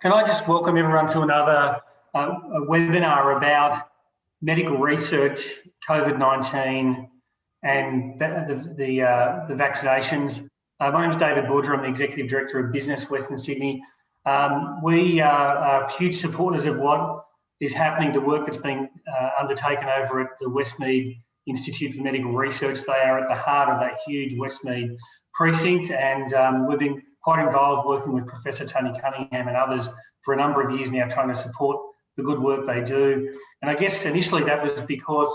Can I just welcome everyone to another webinar about medical research, COVID-19 and the vaccinations. My name is David Bourgeois. I'm the Executive Director of Business, Western Sydney. We are huge supporters of what is happening, the work that's being undertaken over at the Westmead Institute for Medical Research. They are at the heart of that huge Westmead precinct, and we've been quite involved working with Professor Tony Cunningham and others for a number of years now, trying to support the good work they do. And I guess initially that was because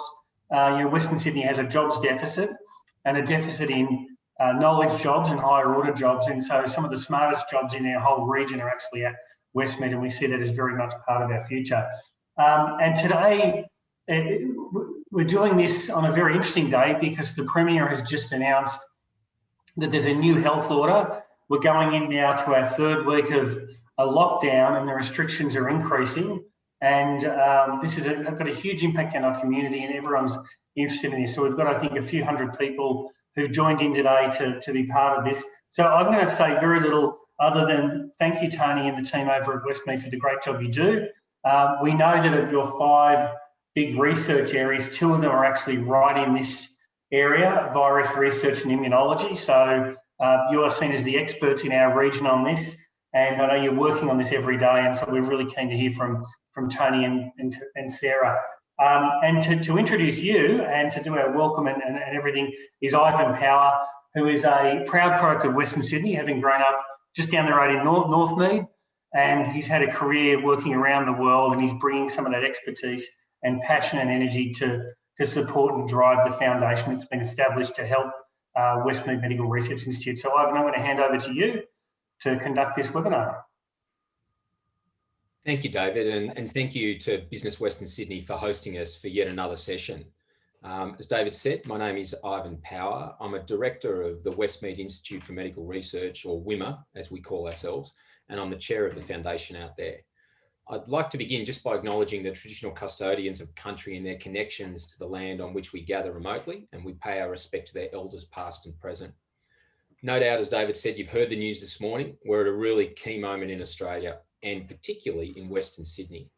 Western Sydney has a jobs deficit and a deficit in knowledge jobs and higher order jobs. And so some of the smartest jobs in our whole region are actually at Westmead, and we see that as very much part of our future. And today, we're doing this on a very interesting day because the Premier has just announced that there's a new health order. We're going in now to our third week of a lockdown, and the restrictions are increasing. And this has got a huge impact on our community, and everyone's interested in this. So we've got, I think, a few hundred people who've joined in today to be part of this. So I'm going to say very little other than thank you, Tony, and the team over at Westmead for the great job you do. We know that of your 5 big research areas, 2 of them are actually right in this area, virus research and immunology. So you are seen as the experts in our region on this, and I know you're working on this every day, and so we're really keen to hear from Tony and Sarah. And to introduce you and to do our welcome and everything is Ivan Power, who is a proud product of Western Sydney, having grown up just down the road in Northmead, and he's had a career working around the world, and he's bringing some of that expertise and passion and energy to support and drive the foundation that's been established to help Westmead Medical Research Institute. So Ivan, I'm going to hand over to you to conduct this webinar. Thank you, David, and thank you to Business Western Sydney for hosting us for yet another session. As David said, my name is Ivan Power. I'm a director of the Westmead Institute for Medical Research, or WIMR, as we call ourselves, and I'm the chair of the foundation out there. I'd like to begin just by acknowledging the traditional custodians of country and their connections to the land on which we gather remotely, and we pay our respect to their elders past and present. No doubt, as David said, you've heard the news this morning. We're at a really key moment in Australia, and particularly in Western Sydney.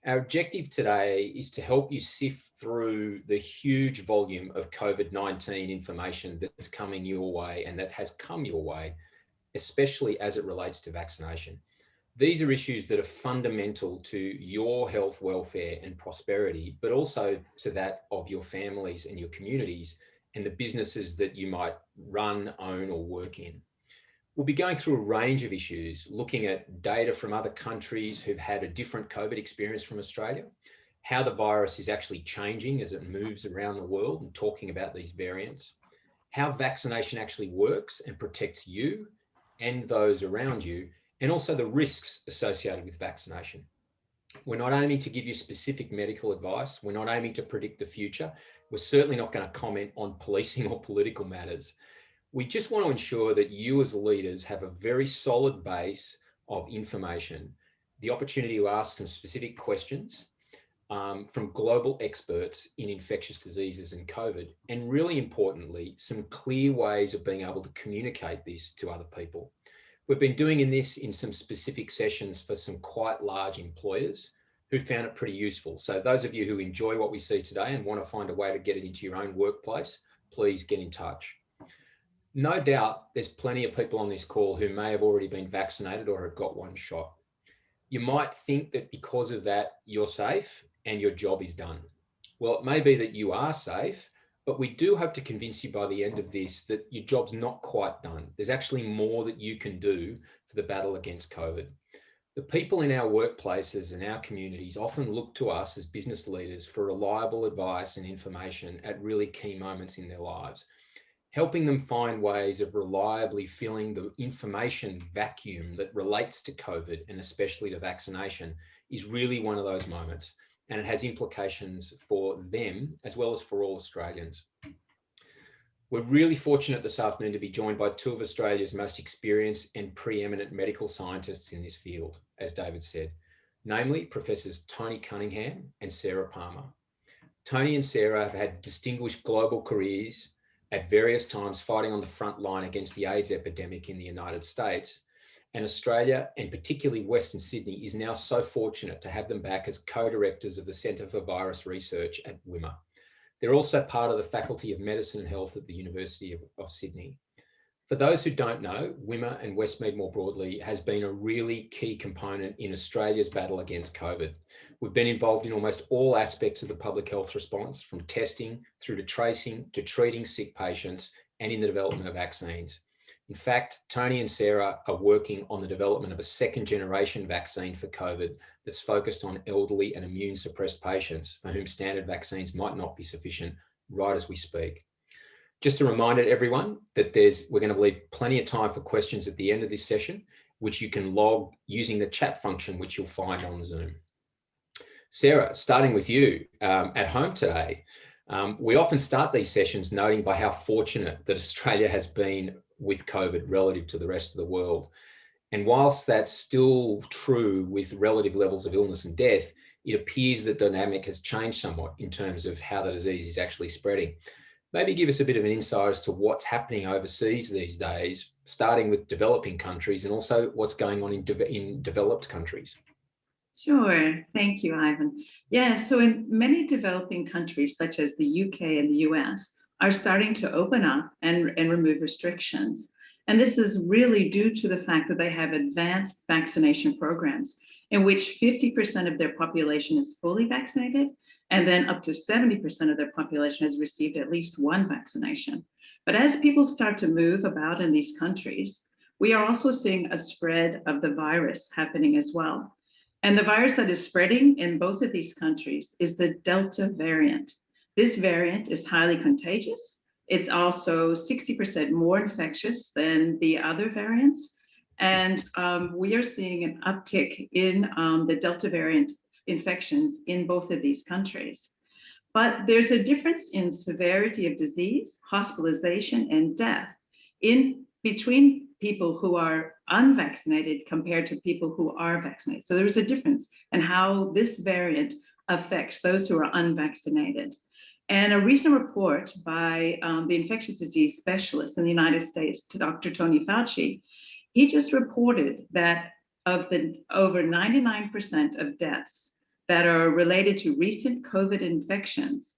Our objective today is to help you sift through the huge volume of COVID-19 information that's coming your way and that has come your way, especially as it relates to vaccination. These are issues that are fundamental to your health, welfare and prosperity, but also to that of your families and your communities and the businesses that you might run, own or work in. We'll be going through a range of issues, looking at data from other countries who've had a different COVID experience from Australia, how the virus is actually changing as it moves around the world and talking about these variants, how vaccination actually works and protects you and those around you, and also the risks associated with vaccination. We're not aiming to give you specific medical advice. We're not aiming to predict the future. We're certainly not going to comment on policing or political matters. We just want to ensure that you as leaders have a very solid base of information, the opportunity to ask some specific questions from global experts in infectious diseases and COVID, and really importantly, some clear ways of being able to communicate this to other people. We've been doing this in some specific sessions for some quite large employers who found it pretty useful. So those of you who enjoy what we see today and want to find a way to get it into your own workplace, please get in touch. No doubt there's plenty of people on this call who may have already been vaccinated or have got one shot. You might think that because of that, you're safe and your job is done. Well, it may be that you are safe, but we do hope to convince you by the end of this that your job's not quite done. There's actually more that you can do for the battle against COVID. The people in our workplaces and our communities often look to us as business leaders for reliable advice and information at really key moments in their lives. Helping them find ways of reliably filling the information vacuum that relates to COVID and especially to vaccination is really one of those moments. And it has implications for them as well as for all Australians. We're really fortunate this afternoon to be joined by 2 of Australia's most experienced and preeminent medical scientists in this field, as David said, namely Professors Tony Cunningham and Sarah Palmer. Tony and Sarah have had distinguished global careers at various times fighting on the front line against the AIDS epidemic in the United States, and Australia, and particularly Western Sydney, is now so fortunate to have them back as co-directors of the Centre for Virus Research at WIMR. They're also part of the Faculty of Medicine and Health at the University of Sydney. For those who don't know, WIMR and Westmead more broadly has been a really key component in Australia's battle against COVID. We've been involved in almost all aspects of the public health response, from testing through to tracing to treating sick patients and in the development of vaccines. In fact, Tony and Sarah are working on the development of a second generation vaccine for COVID that's focused on elderly and immune suppressed patients for whom standard vaccines might not be sufficient right as we speak. Just a reminder to everyone that we're going to leave plenty of time for questions at the end of this session, which you can log using the chat function, which you'll find on Zoom. Sarah, starting with you at home today, we often start these sessions noting by how fortunate that Australia has been with COVID relative to the rest of the world. And whilst that's still true with relative levels of illness and death, it appears that the dynamic has changed somewhat in terms of how the disease is actually spreading. Maybe give us a bit of an insight as to what's happening overseas these days, starting with developing countries and also what's going on in developed countries. Sure. Thank you, Ivan. Yeah, so in many developing countries, such as the UK and the US, are starting to open up and remove restrictions. And this is really due to the fact that they have advanced vaccination programs in which 50% of their population is fully vaccinated, and then up to 70% of their population has received at least one vaccination. But as people start to move about in these countries, we are also seeing a spread of the virus happening as well. And the virus that is spreading in both of these countries is the Delta variant. This variant is highly contagious. It's also 60% more infectious than the other variants. And we are seeing an uptick in the Delta variant infections in both of these countries. But there's a difference in severity of disease, hospitalization, and death in between people who are unvaccinated compared to people who are vaccinated. So there's a difference in how this variant affects those who are unvaccinated. And a recent report by the infectious disease specialist in the United States, Dr. Tony Fauci, he just reported that of the over 99% of deaths that are related to recent COVID infections,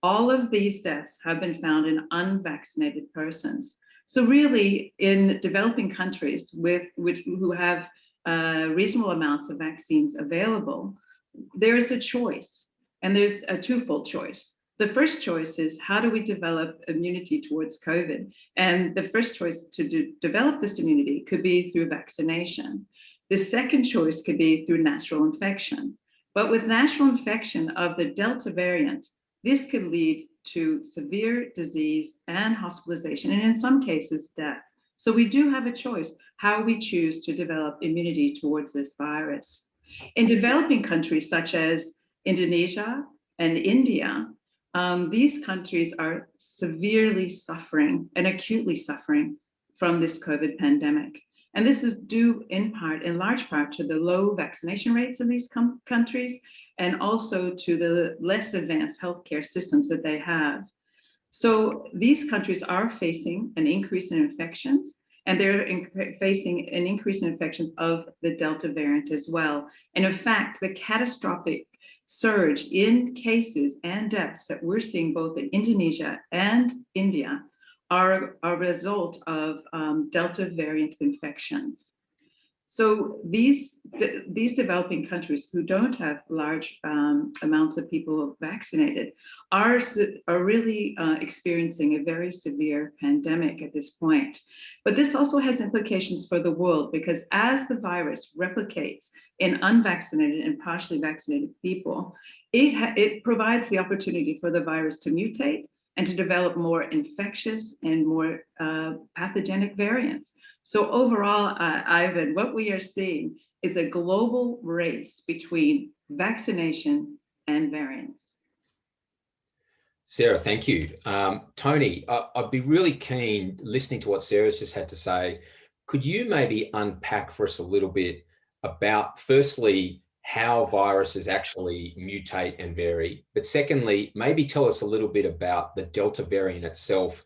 all of these deaths have been found in unvaccinated persons. So really, in developing countries who have reasonable amounts of vaccines available, there is a choice, and there's a twofold choice. The first choice is, how do we develop immunity towards COVID? And the first choice to develop this immunity could be through vaccination. The second choice could be through natural infection. But with natural infection of the Delta variant, this could lead to severe disease and hospitalization, and in some cases, death. So we do have a choice how we choose to develop immunity towards this virus. In developing countries such as Indonesia and India, these countries are severely suffering and acutely suffering from this COVID pandemic. And this is due in large part, to the low vaccination rates in these countries, and also to the less advanced healthcare systems that they have. So these countries are facing an increase in infections, and they're facing an increase in infections of the Delta variant as well. And in fact, the catastrophic surge in cases and deaths that we're seeing both in Indonesia and India are a result of Delta variant infections. So these developing countries who don't have large amounts of people vaccinated are really experiencing a very severe pandemic at this point. But this also has implications for the world, because as the virus replicates in unvaccinated and partially vaccinated people, it provides the opportunity for the virus to mutate and to develop more infectious and more pathogenic variants. So overall, Ivan, what we are seeing is a global race between vaccination and variants. Sarah, thank you. Tony, I'd be really keen, listening to what Sarah's just had to say, could you maybe unpack for us a little bit about, firstly, how viruses actually mutate and vary, but secondly, maybe tell us a little bit about the Delta variant itself,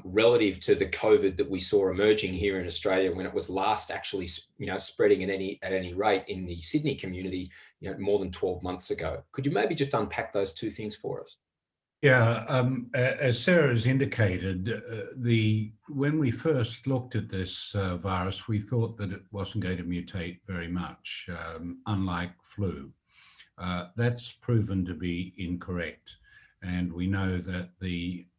relative to the COVID that we saw emerging here in Australia when it was last actually, spreading at any rate in the Sydney community, more than 12 months ago. Could you maybe just unpack those two things for us? Yeah, as Sarah has indicated, when we first looked at this virus, we thought that it wasn't going to mutate very much, unlike flu. That's proven to be incorrect. And we know that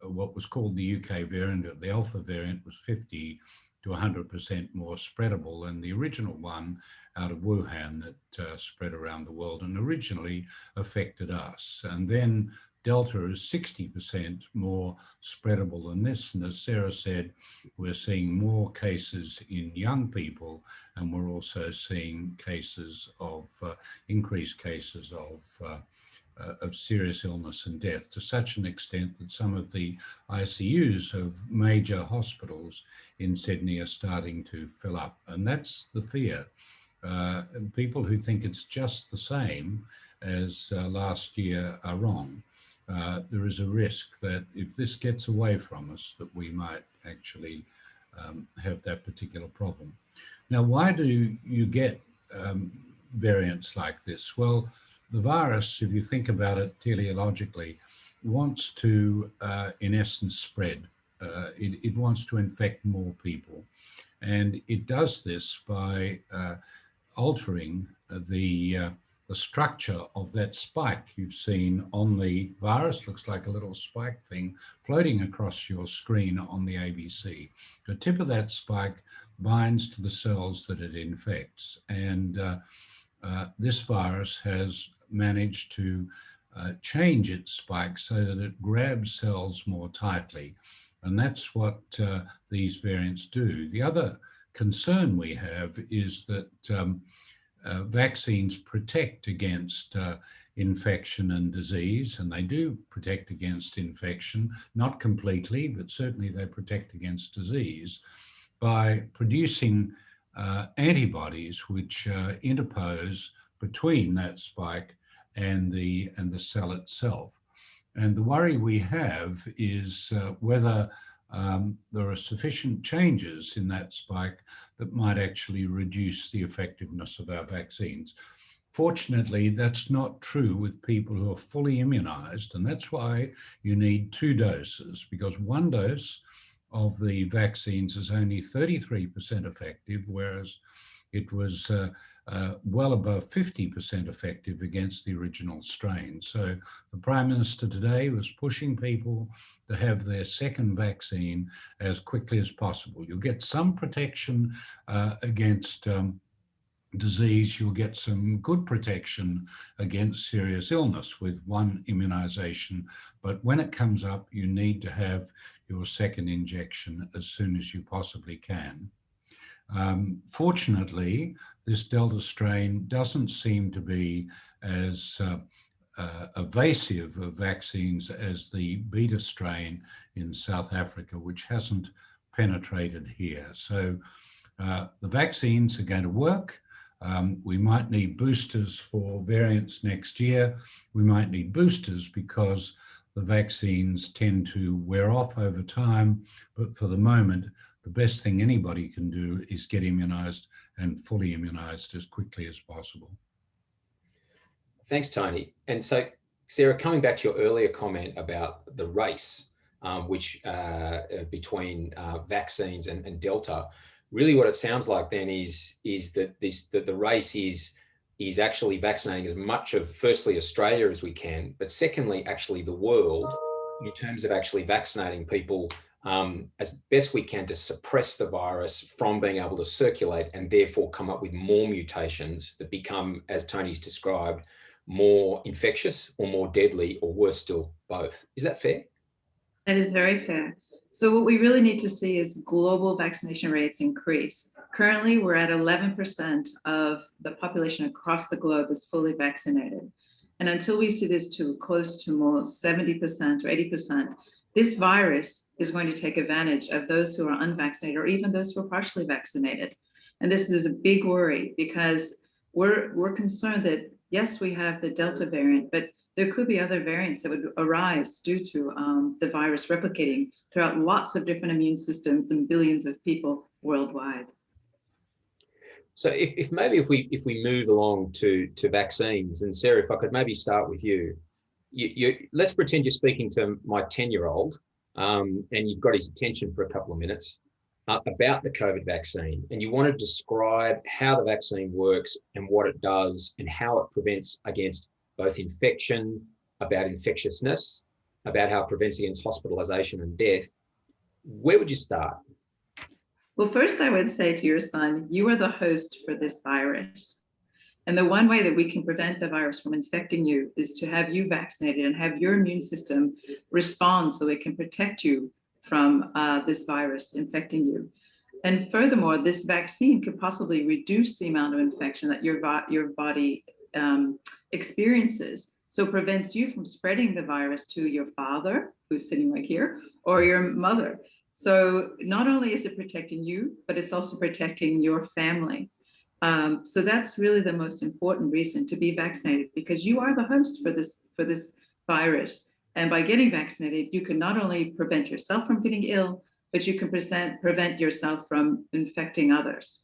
what was called the UK variant, the alpha variant, was 50 to 100% more spreadable than the original one out of Wuhan that spread around the world and originally affected us. And then Delta is 60% more spreadable than this. And as Sarah said, we're seeing more cases in young people, and we're also seeing cases of increased cases of serious illness and death, to such an extent that some of the ICUs of major hospitals in Sydney are starting to fill up. And that's the fear. People who think it's just the same as last year are wrong. There is a risk that if this gets away from us, that we might actually have that particular problem. Now, why do you get variants like this? Well, the virus, if you think about it teleologically, wants to, in essence, spread. It wants to infect more people. And it does this by altering the structure of that spike you've seen on the virus. Looks like a little spike thing floating across your screen on the ABC. The tip of that spike binds to the cells that it infects. And this virus has managed to change its spike so that it grabs cells more tightly. And that's what these variants do. The other concern we have is that vaccines protect against infection and disease, and they do protect against infection, not completely, but certainly they protect against disease by producing antibodies which interpose between that spike and the cell itself. And the worry we have is whether there are sufficient changes in that spike that might actually reduce the effectiveness of our vaccines. Fortunately, that's not true with people who are fully immunized, and that's why you need 2 doses, because 1 dose of the vaccines is only 33% effective, whereas it was well above 50% effective against the original strain. So the Prime Minister today was pushing people to have their second vaccine as quickly as possible. You'll get some protection against disease. You'll get some good protection against serious illness with 1 immunization. But when it comes up, you need to have your second injection as soon as you possibly can. Fortunately, this Delta strain doesn't seem to be as evasive of vaccines as the Beta strain in South Africa, which hasn't penetrated here. So the vaccines are going to work. We might need boosters for variants next year. We might need boosters because the vaccines tend to wear off over time, but for the moment, the best thing anybody can do is get immunized and fully immunized as quickly as possible. Thanks, Tony. And so, Sarah, coming back to your earlier comment about the race, between vaccines and Delta, really what it sounds like then is that the race is actually vaccinating as much of, firstly, Australia as we can, but secondly, actually the world, in terms of actually vaccinating people as best we can to suppress the virus from being able to circulate and therefore come up with more mutations that become, as Tony's described, more infectious or more deadly, or worse still, both. Is that fair? That is very fair. So what we really need to see is global vaccination rates increase. Currently, we're at 11% of the population across the globe is fully vaccinated. And until we see this to close to more 70% or 80%, this virus is going to take advantage of those who are unvaccinated or even those who are partially vaccinated. And this is a big worry because we're concerned that, yes, we have the Delta variant, but there could be other variants that would arise due to the virus replicating throughout lots of different immune systems and billions of people worldwide. So if we move along to vaccines, and Sarah, if I could maybe start with you. Let's pretend you're speaking to my 10-year-old and you've got his attention for a couple of minutes about the COVID vaccine, and you want to describe how the vaccine works and what it does and how it prevents against both infection, about infectiousness, about how it prevents against hospitalization and death. Where would you start? Well, first I would say to your son, you are the host for this virus. And the one way that we can prevent the virus from infecting you is to have you vaccinated and have your immune system respond so it can protect you from this virus infecting you. And furthermore, this vaccine could possibly reduce the amount of infection that your body experiences. So it prevents you from spreading the virus to your father, who's sitting right here, or your mother. So not only is it protecting you, but it's also protecting your family. So that's really the most important reason to be vaccinated, because you are the host for this virus. And by getting vaccinated, you can not only prevent yourself from getting ill, but you can prevent yourself from infecting others.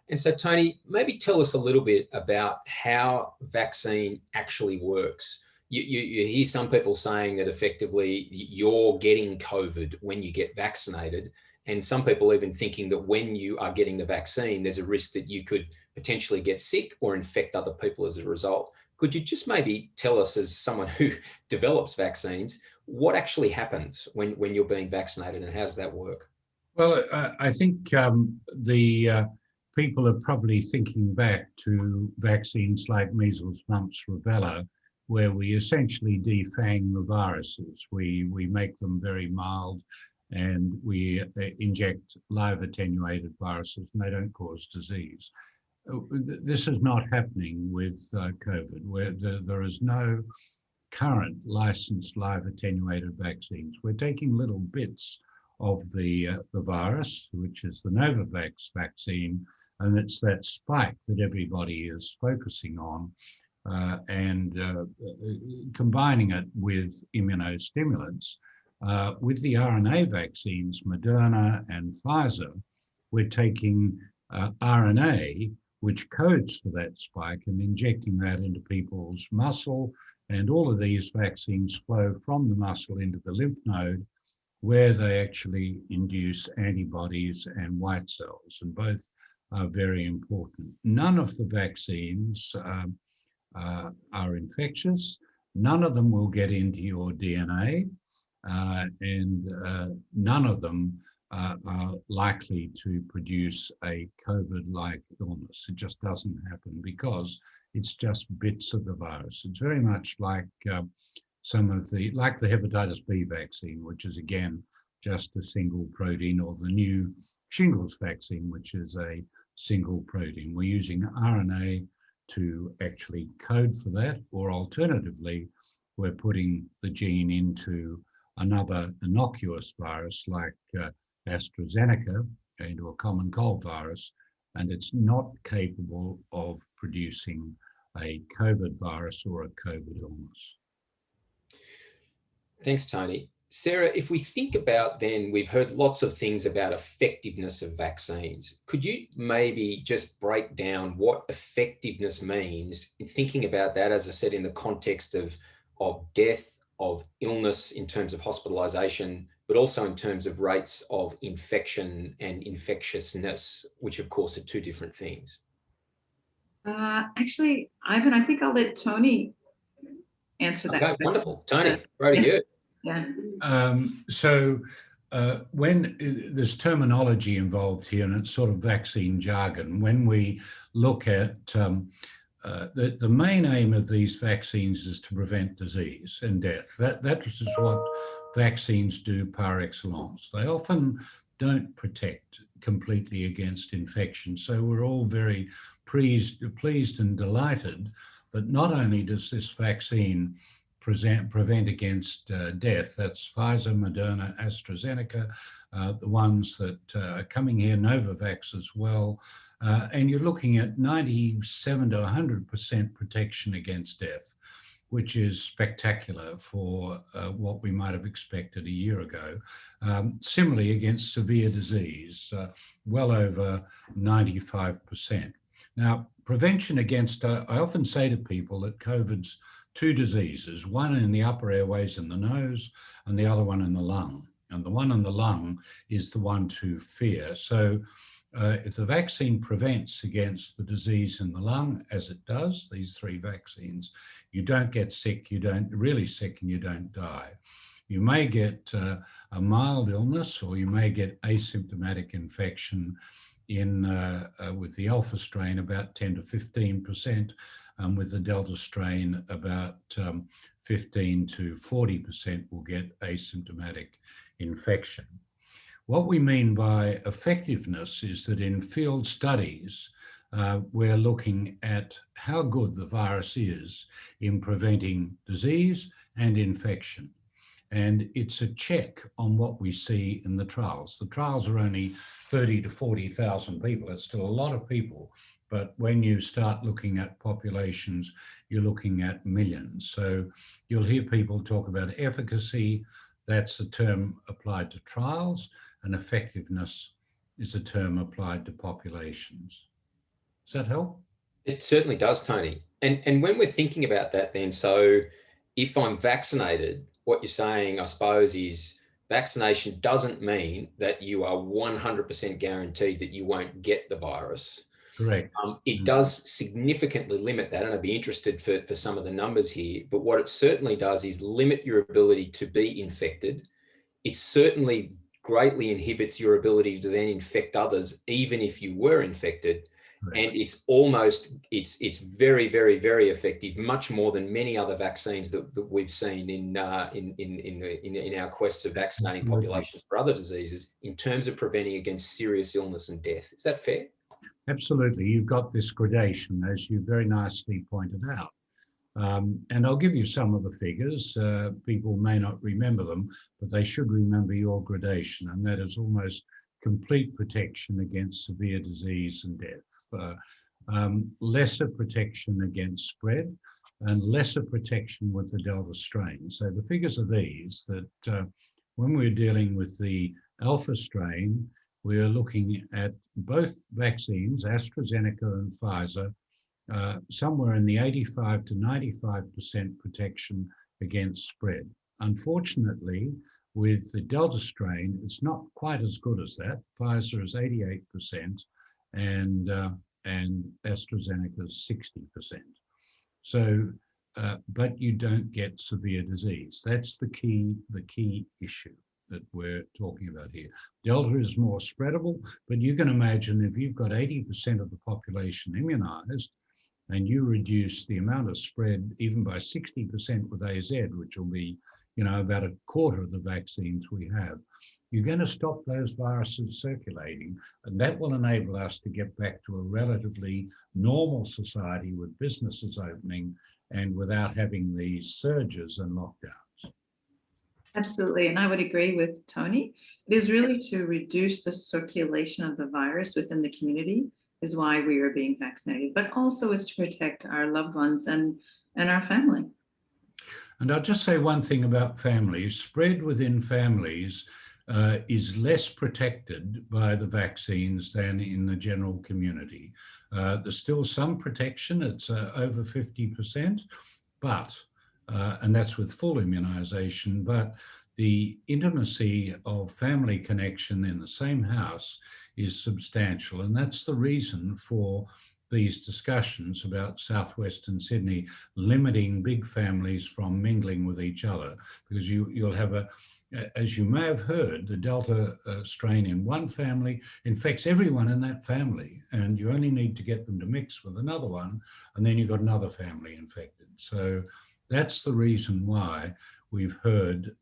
And so, Tony, maybe tell us a little bit about how vaccine actually works. You hear some people saying that effectively you're getting COVID when you get vaccinated. And some people even thinking that when you are getting the vaccine, there's a risk that you could potentially get sick or infect other people as a result. Could you just maybe tell us, as someone who develops vaccines, what actually happens when you're being vaccinated and how does that work? Well, I think the people are probably thinking back to vaccines like measles, mumps, rubella, where we essentially defang the viruses. We make them very mild, and we inject live attenuated viruses, and they don't cause disease. This is not happening with COVID, where there is no current licensed live attenuated vaccines. We're taking little bits of the virus, which is the Novavax vaccine, and it's that spike that everybody is focusing on, and combining it with immunostimulants. With the RNA vaccines, Moderna and Pfizer, we're taking RNA, which codes for that spike, and injecting that into people's muscle. And all of these vaccines flow from the muscle into the lymph node, where they actually induce antibodies and white cells, and both are very important. None of the vaccines are infectious. None of them will get into your DNA. And none of them are likely to produce a COVID-like illness. It just doesn't happen because it's just bits of the virus. It's very much like like the hepatitis B vaccine, which is again just a single protein, or the new shingles vaccine, which is a single protein. We're using RNA to actually code for that, or alternatively, we're putting the gene into another innocuous virus like AstraZeneca, into a common cold virus, and it's not capable of producing a COVID virus or a COVID illness. Thanks, Tony. Sarah, if we think about then, we've heard lots of things about effectiveness of vaccines. Could you maybe just break down what effectiveness means in thinking about that, as I said, in the context of death, of illness in terms of hospitalization, but also in terms of rates of infection and infectiousness, which of course are two different things? Actually, Ivan, I think I'll let Tony answer that. Okay, wonderful. Tony, right to you. Yeah. When there's terminology involved here, and it's sort of vaccine jargon, when we look at the main aim of these vaccines is to prevent disease and death. That is what vaccines do par excellence. They often don't protect completely against infection. So we're all very pleased and delighted that not only does this vaccine prevent against death, that's Pfizer, Moderna, AstraZeneca, the ones that are coming here, Novavax as well, and you're looking at 97 to 100% protection against death. which is spectacular for what we might have expected a year ago. Similarly, against severe disease, well over 95%. Now, prevention against, I often say to people that COVID's two diseases, one in the upper airways in the nose and the other one in the lung. And the one in the lung is the one to fear. So if the vaccine prevents against the disease in the lung, as it does, these three vaccines, you don't get sick, you don't really sick, and you don't die. You may get a mild illness, or you may get asymptomatic infection with the alpha strain, about 10 to 15%, with the delta strain, about 15 to 40% will get asymptomatic infection. What we mean by effectiveness is that in field studies, we're looking at how good the virus is in preventing disease and infection. And it's a check on what we see in the trials. The trials are only 30 to 40,000 people. It's still a lot of people. But when you start looking at populations, you're looking at millions. So you'll hear people talk about efficacy. That's a term applied to trials, and effectiveness is a term applied to populations. Does that help? It certainly does, Tony. And when we're thinking about that then, so if I'm vaccinated, what you're saying, I suppose, is vaccination doesn't mean that you are 100% guaranteed that you won't get the virus. Correct. It does significantly limit that, and I'd be interested for some of the numbers here, but what it certainly does is limit your ability to be infected. It certainly greatly inhibits your ability to then infect others, even if you were infected. Correct. And it's almost, it's very, very, very effective, much more than many other vaccines that we've seen in our quest of vaccinating populations for other diseases in terms of preventing against serious illness and death. Is that fair? Absolutely. You've got this gradation, as you very nicely pointed out. And I'll give you some of the figures. People may not remember them, but they should remember your gradation, and that is almost complete protection against severe disease and death, lesser protection against spread, and lesser protection with the Delta strain. So the figures are these, that when we're dealing with the alpha strain, we are looking at both vaccines, AstraZeneca and Pfizer, somewhere in the 85 to 95% protection against spread. Unfortunately, with the Delta strain, it's not quite as good as that. Pfizer is 88% and AstraZeneca is 60%. So, but you don't get severe disease. That's the key issue that we're talking about here. Delta is more spreadable, but you can imagine if you've got 80% of the population immunized, and you reduce the amount of spread even by 60% with AZ, which will be, about a quarter of the vaccines we have, you're going to stop those viruses circulating, and that will enable us to get back to a relatively normal society with businesses opening and without having these surges and lockdowns. Absolutely, and I would agree with Tony. It is really to reduce the circulation of the virus within the community is why we are being vaccinated, but also is to protect our loved ones and our family. And I'll just say one thing about families. Spread within families is less protected by the vaccines than in the general community. There's still some protection, it's over 50%, but and that's with full immunization, but the intimacy of family connection in the same house is substantial. And that's the reason for these discussions about southwestern Sydney limiting big families from mingling with each other, because you'll have as you may have heard, the Delta strain in one family infects everyone in that family, and you only need to get them to mix with another one, and then you've got another family infected. So that's the reason why we've heard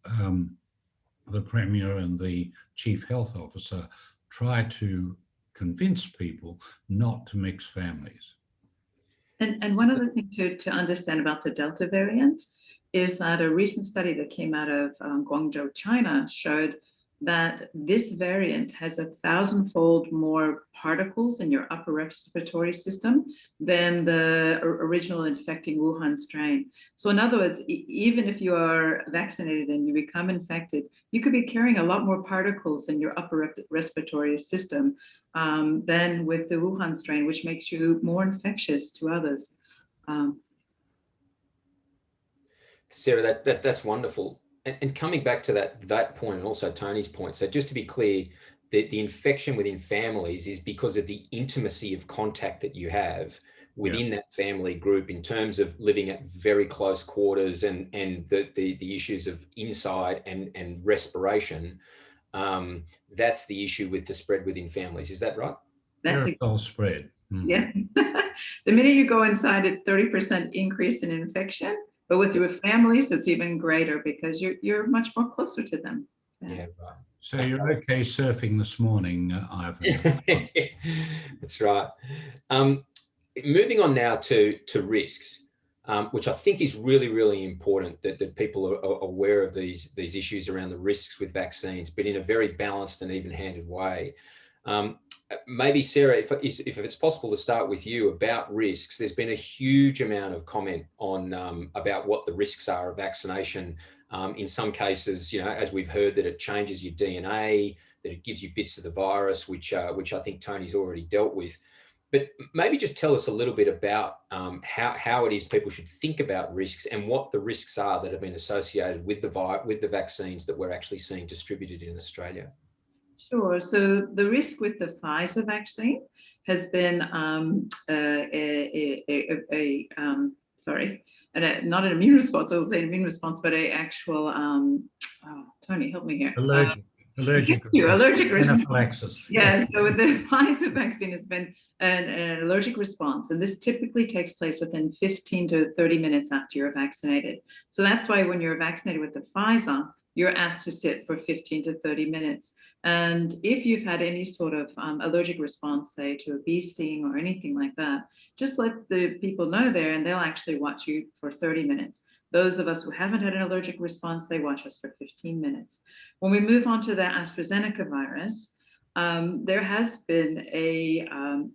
the Premier and the Chief Health Officer try to convince people not to mix families. And one other thing to understand about the Delta variant is that a recent study that came out of Guangzhou, China, showed that this variant has 1,000-fold more particles in your upper respiratory system than the original infecting Wuhan strain. So in other words, even if you are vaccinated and you become infected, you could be carrying a lot more particles in your upper respiratory system than with the Wuhan strain, which makes you more infectious to others. Sarah, that's wonderful. And coming back to that point, and also Tony's point, so just to be clear, the infection within families is because of the intimacy of contact that you have within that family group in terms of living at very close quarters and the issues of inside and respiration. That's the issue with the spread within families. Is that right? That's aerosol spread. Mm-hmm. Yeah. The minute you go inside, it's 30% increase in infection. But with your families, it's even greater because you're much more closer to them. Yeah, right. So you're okay surfing this morning, Ivan? That's right. Moving on now to risks, which I think is really, really important that people are aware of these issues around the risks with vaccines, but in a very balanced and even-handed way. Maybe Sarah, if it's possible to start with you about risks. There's been a huge amount of comment on about what the risks are of vaccination. In some cases, as we've heard, that it changes your DNA, that it gives you bits of the virus, which I think Tony's already dealt with. But maybe just tell us a little bit about how it is people should think about risks and what the risks are that have been associated with the vaccines that we're actually seeing distributed in Australia. Sure. So the risk with the Pfizer vaccine has been not an immune response. I will say an immune response, but a actual. Tony, help me here. Allergic response. Anaphylaxis. Yeah. So with the Pfizer vaccine, it's been an allergic response, and this typically takes place within 15 to 30 minutes after you're vaccinated. So that's why when you're vaccinated with the Pfizer, you're asked to sit for 15 to 30 minutes. And if you've had any sort of allergic response, say to a bee sting or anything like that, just let the people know there and they'll actually watch you for 30 minutes. Those of us who haven't had an allergic response, they watch us for 15 minutes. When we move on to the AstraZeneca virus, there has been a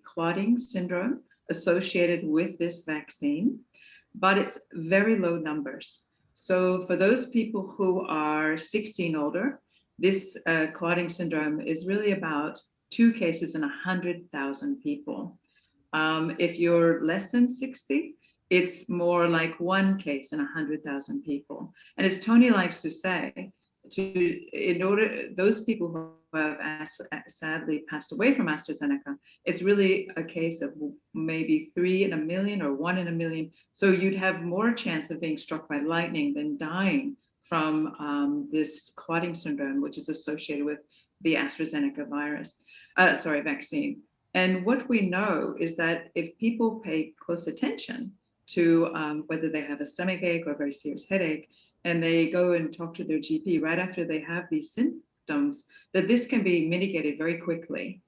clotting syndrome associated with this vaccine, but it's very low numbers. So for those people who are 16 older, this clotting syndrome is really about 2 cases in 100,000 people. If you're less than 60, it's more like 1 case in 100,000 people. And as Tony likes to say, those people who have sadly passed away from AstraZeneca, it's really a case of maybe 3 in a million or 1 in a million. So you'd have more chance of being struck by lightning than dying from this clotting syndrome, which is associated with the AstraZeneca vaccine. And what we know is that if people pay close attention to whether they have a stomach ache or a very serious headache, and they go and talk to their GP right after they have these symptoms, that this can be mitigated very quickly.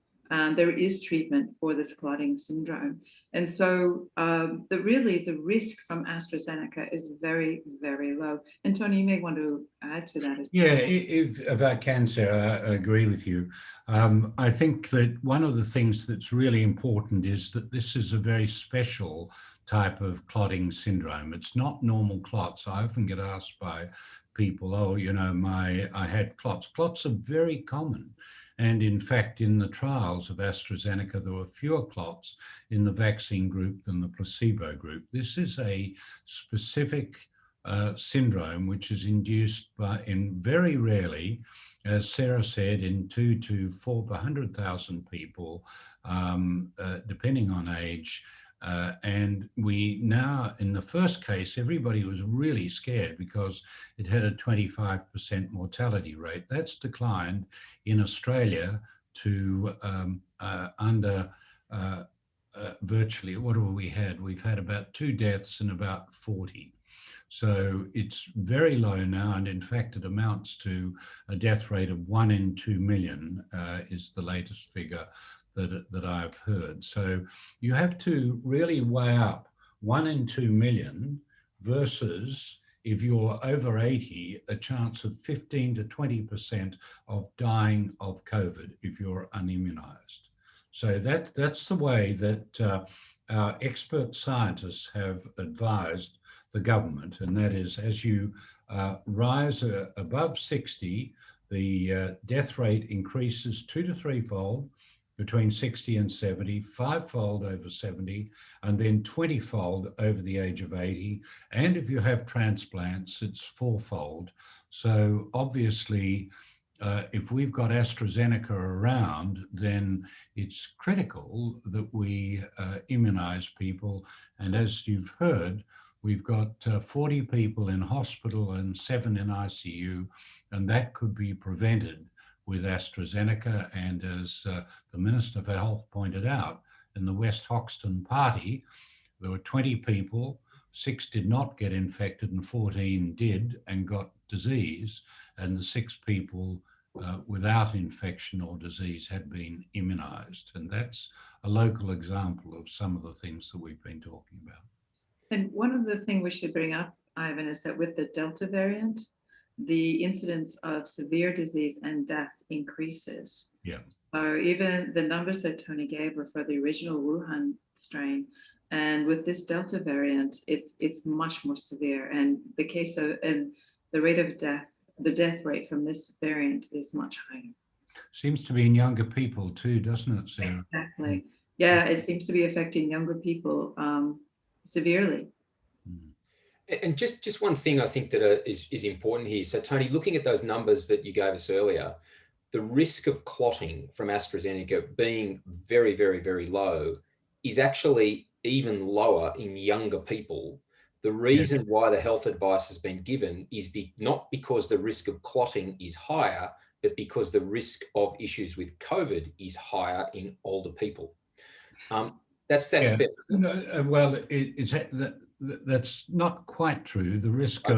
There is treatment for this clotting syndrome. And so the risk from AstraZeneca is very, very low. And Tony, you may want to add to that as well. Yeah, if I can, Sarah, I agree with you. I think that one of the things that's really important is that this is a very special type of clotting syndrome. It's not normal clots. I often get asked by people, oh, I had clots. Clots are very common. And in fact, in the trials of AstraZeneca, there were fewer clots in the vaccine group than the placebo group. This is a specific syndrome which is induced in very rarely, as Sarah said, in 2 to 4 per 100,000 people, depending on age. And we now, in the first case, everybody was really scared because it had a 25% mortality rate. That's declined in Australia to under virtually, what have we had? We've had about 2 deaths in about 40. So it's very low now, and in fact, it amounts to a death rate of 1 in 2 million is the latest figure that I've heard. So you have to really weigh up 1 in 2 million versus if you're over 80, a chance of 15 to 20% of dying of COVID if you're unimmunized. So that's the way that our expert scientists have advised the government, and that is, as you rise above 60, the death rate increases 2 to 3-fold between 60 and 70, 5-fold over 70, and then 20-fold over the age of 80. And if you have transplants, it's 4-fold. So obviously, if we've got AstraZeneca around, then it's critical that we immunize people. And as you've heard, we've got 40 people in hospital and 7 in ICU, and that could be prevented with AstraZeneca. And as the Minister for Health pointed out, in the West Hoxton party, there were 20 people, 6 did not get infected and 14 did and got disease, and the 6 people without infection or disease had been immunized. And that's a local example of some of the things that we've been talking about. And one of the things we should bring up, Ivan, is that with the Delta variant, the incidence of severe disease and death increases. Yeah. So even the numbers that Tony gave were for the original Wuhan strain. And with this Delta variant, it's much more severe. And the case of, and the rate of death, the death rate from this variant is much higher. Seems to be in younger people too, doesn't it, Sarah? Exactly. Yeah, it seems to be affecting younger people severely. And just one thing I think that is important here. So Tony, looking at those numbers that you gave us earlier, the risk of clotting from AstraZeneca being very, very, very low is actually even lower in younger people. The reason why the health advice has been given is not because the risk of clotting is higher, but because the risk of issues with COVID is higher in older people. That's fair. No, well, that's not quite true. The risk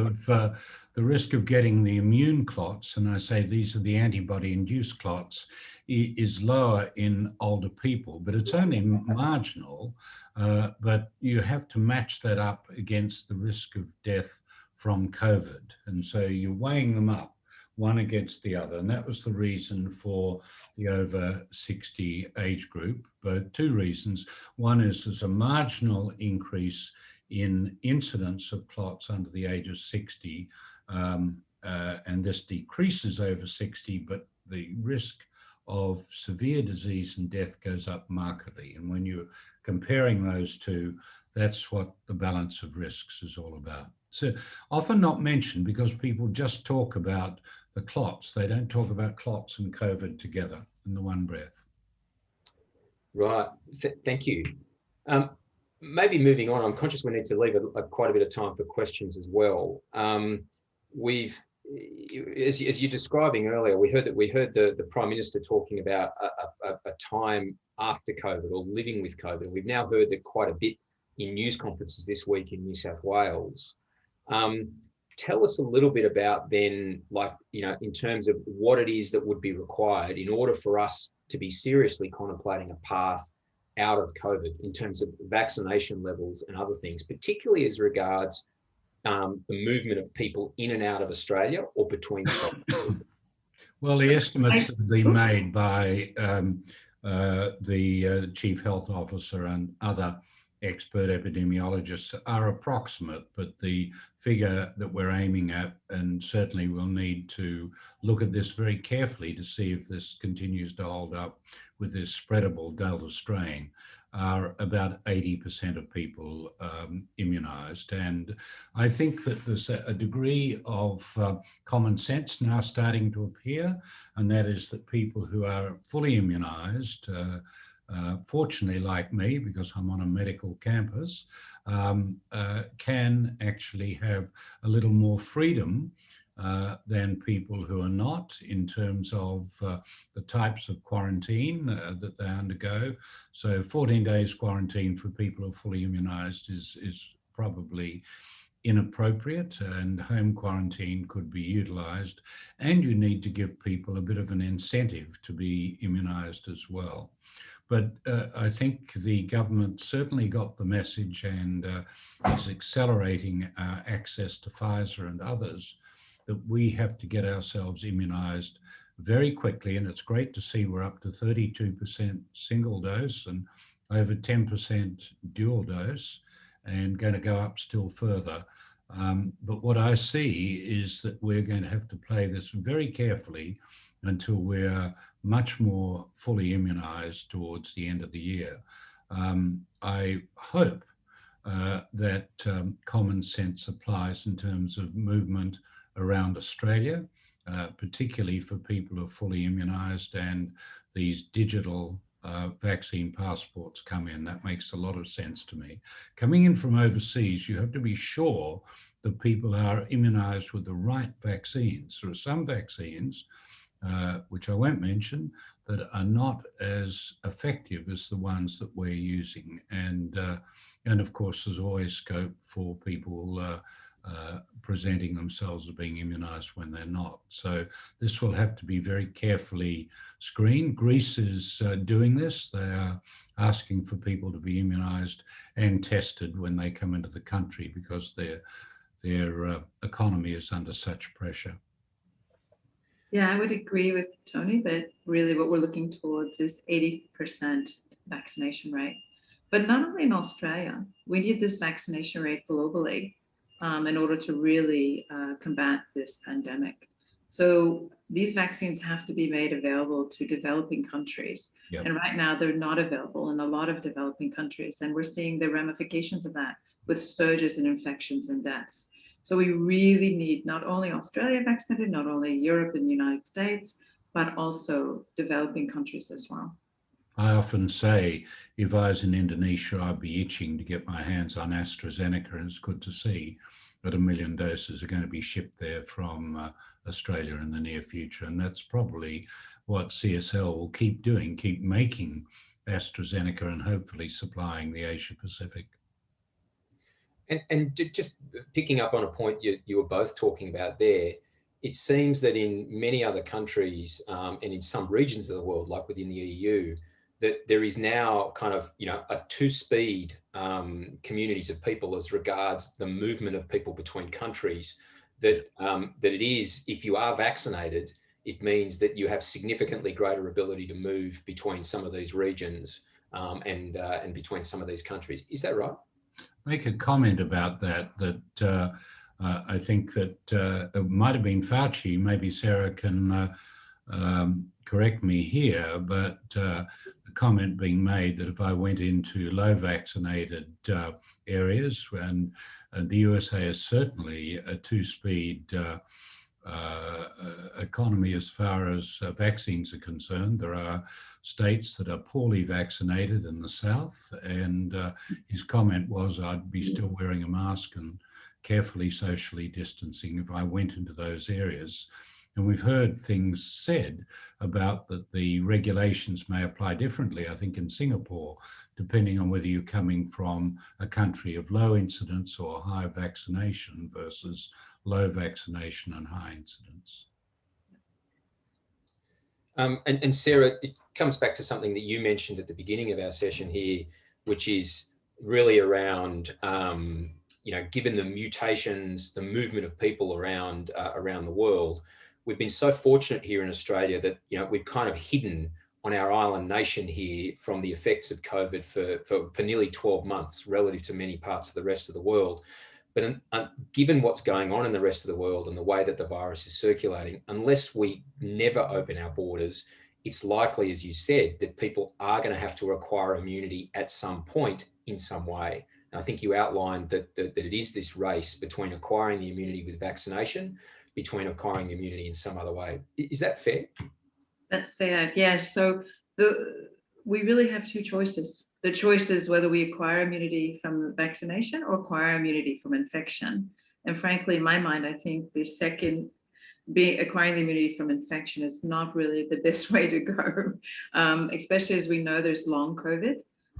of getting the immune clots, and I say these are the antibody-induced clots, is lower in older people, but it's only marginal. But you have to match that up against the risk of death from COVID, and so you're weighing them up, one against the other. And that was the reason for the over 60 age group. Both 2 reasons. One is there's a marginal increase in incidence of clots under the age of 60, and this decreases over 60, but the risk of severe disease and death goes up markedly. And when you're comparing those two, that's what the balance of risks is all about. So often not mentioned because people just talk about the clots. They don't talk about clots and COVID together in the one breath. Right. Thank you. Maybe moving on, I'm conscious we need to leave quite a bit of time for questions as well. As you're describing earlier, we heard the Prime Minister talking about a time after COVID or living with COVID. We've now heard that quite a bit in news conferences this week in New South Wales. Tell us a little bit about then, in terms of what it is that would be required in order for us to be seriously contemplating a path out of COVID in terms of vaccination levels and other things, particularly as regards the movement of people in and out of Australia or between states. Well, the estimates that have been made by the Chief Health Officer and other expert epidemiologists are approximate, but the figure that we're aiming at, and certainly we'll need to look at this very carefully to see if this continues to hold up with this spreadable Delta strain, are about 80% of people immunized. And I think that there's a degree of common sense now starting to appear, and that is that people who are fully immunized, fortunately like me, because I'm on a medical campus, can actually have a little more freedom than people who are not in terms of the types of quarantine that they undergo. So 14 days quarantine for people who are fully immunized is probably inappropriate, and home quarantine could be utilized. And you need to give people a bit of an incentive to be immunized as well. But I think the government certainly got the message and is accelerating access to Pfizer and others, that we have to get ourselves immunised very quickly. And it's great to see we're up to 32% single dose and over 10% dual dose, and going to go up still further. But what I see is that we're going to have to play this very carefully until we're much more fully immunised towards the end of the year. I hope that common sense applies in terms of movement around Australia, particularly for people who are fully immunised, and these digital vaccine passports come in. That makes a lot of sense to me. Coming in from overseas, you have to be sure that people are immunised with the right vaccines. There are some vaccines, which I won't mention, that are not as effective as the ones that we're using. And of course, there's always scope for people presenting themselves as being immunised when they're not. So this will have to be very carefully screened. Greece is doing this. They are asking for people to be immunised and tested when they come into the country, because their economy is under such pressure. Yeah, I would agree with Tony that really what we're looking towards is 80% vaccination rate. But not only in Australia, we need this vaccination rate globally in order to really combat this pandemic. So these vaccines have to be made available to developing countries. Yep. And right now they're not available in a lot of developing countries. And we're seeing the ramifications of that with surges in infections and deaths. So we really need not only Australia vaccinated, not only Europe and the United States, but also developing countries as well. I often say, if I was in Indonesia, I'd be itching to get my hands on AstraZeneca, and it's good to see that 1 million doses are going to be shipped there from Australia in the near future. And that's probably what CSL will keep doing, keep making AstraZeneca and hopefully supplying the Asia Pacific. And just picking up on a point you were both talking about there, it seems that in many other countries and in some regions of the world, like within the EU, that there is now kind of, a two-speed communities of people as regards the movement of people between countries, that it is, if you are vaccinated, it means that you have significantly greater ability to move between some of these regions and between some of these countries. Is that right? Make a comment about that, I think that it might have been Fauci, maybe Sarah can correct me here, but the comment being made that if I went into low vaccinated areas, and the USA is certainly a two-speed economy as far as vaccines are concerned. There are states that are poorly vaccinated in the south, and his comment was I'd be still wearing a mask and carefully socially distancing if I went into those areas. And we've heard things said about that the regulations may apply differently, I think in Singapore, depending on whether you're coming from a country of low incidence or high vaccination versus low vaccination and high incidence. And Sarah, it comes back to something that you mentioned at the beginning of our session here, which is really around, given the mutations, the movement of people around the world, we've been so fortunate here in Australia that, we've kind of hidden on our island nation here from the effects of COVID for nearly 12 months relative to many parts of the rest of the world. But given what's going on in the rest of the world and the way that the virus is circulating, unless we never open our borders, it's likely, as you said, that people are going to have to acquire immunity at some point in some way. And I think you outlined that it is this race between acquiring the immunity with vaccination, between acquiring the immunity in some other way. Is that fair? That's fair, yeah. So we really have two choices. The choice is whether we acquire immunity from vaccination or acquire immunity from infection. And frankly, in my mind, I think the second, acquiring the immunity from infection, is not really the best way to go, especially as we know there's long COVID.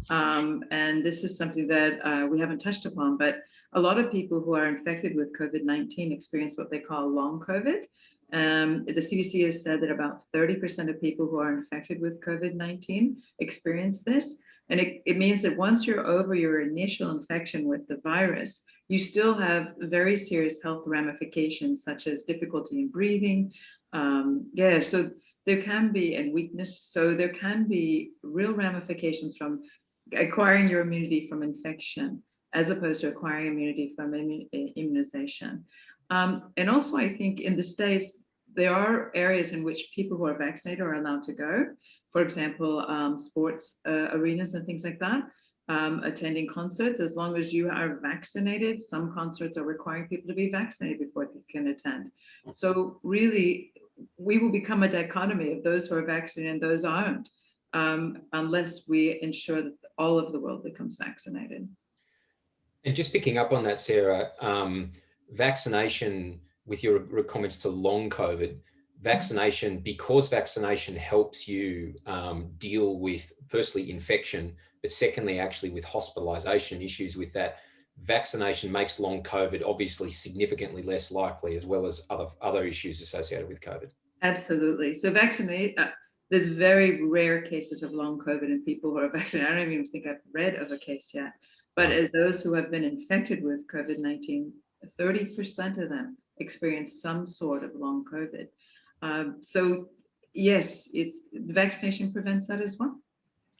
And this is something that we haven't touched upon, but a lot of people who are infected with COVID-19 experience what they call long COVID. The CDC has said that about 30% of people who are infected with COVID-19 experience this. And it means that once you're over your initial infection with the virus, you still have very serious health ramifications, such as difficulty in breathing. So there can be, and weakness. So there can be real ramifications from acquiring your immunity from infection, as opposed to acquiring immunity from immunization. And also, I think in the States, there are areas in which people who are vaccinated are allowed to go. For example, sports arenas and things like that, attending concerts. As long as you are vaccinated, some concerts are requiring people to be vaccinated before they can attend. So really, we will become a dichotomy of those who are vaccinated and those aren't, unless we ensure that all of the world becomes vaccinated. And just picking up on that, Sarah, vaccination, with your comments to long COVID, vaccination, because vaccination helps you deal with, firstly, infection, but secondly, actually with hospitalization issues with that, vaccination makes long COVID obviously significantly less likely, as well as other issues associated with COVID. Absolutely. So there's very rare cases of long COVID in people who are vaccinated. I don't even think I've read of a case yet. But as those who have been infected with COVID-19, 30% of them experience some sort of long COVID. So yes, vaccination prevents that as well.